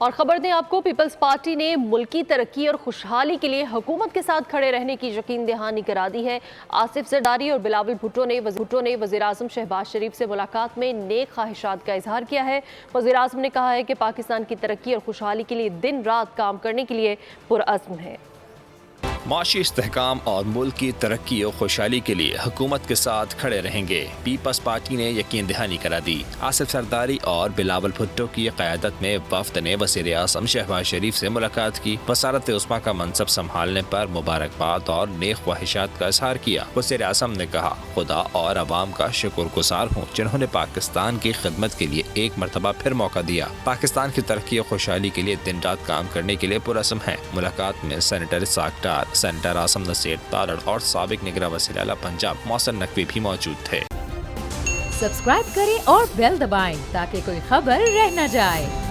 और खबर दें आपको, पीपल्स पार्टी ने मुल्की तरक्की और खुशहाली के लिए हुकूमत के साथ खड़े रहने की यकीन दहानी करा दी है। आसिफ जरदारी और बिलावल भुट्टो ने वज़ीर आज़म शहबाज शरीफ से मुलाकात में नेक ख्वाहिशात का इजहार किया है। वज़ीर आज़म ने कहा है कि पाकिस्तान की तरक्की और खुशहाली के लिए दिन रात काम करने के लिए पुरअज़्म है। माशी इस्तेहकाम और मुल्क की तरक्की और खुशहाली के लिए हुकूमत के साथ खड़े रहेंगे। पीपल्स पार्टी ने यकीन दहानी करा दी। आसिफ जरदारी और बिलावल भुट्टो की क़यादत में वफ़द ने वज़ीर आज़म शहबाज शरीफ से मुलाकात की। वज़ारत उस्मा का मनसब संभालने पर मुबारकबाद और नेक ख्वाहिशात का इजहार किया। वज़ीर आज़म ने कहा, खुदा और अवाम का शुक्रगुजार हूँ जिन्होंने पाकिस्तान की खिदमत के लिए एक मरतबा फिर मौका दिया। पाकिस्तान की तरक्की और खुशहाली के लिए दिन रात काम करने के लिए पुरअज़्म है। मुलाकात में सेनेटर इस्हाक डार, सेनेटर आसम नसीर तारड़ और साबिक निगरां वज़ीर आला पंजाब मोहसिन नकवी भी मौजूद थे। सब्सक्राइब करें और बेल दबाएं ताकि कोई खबर रह न जाए।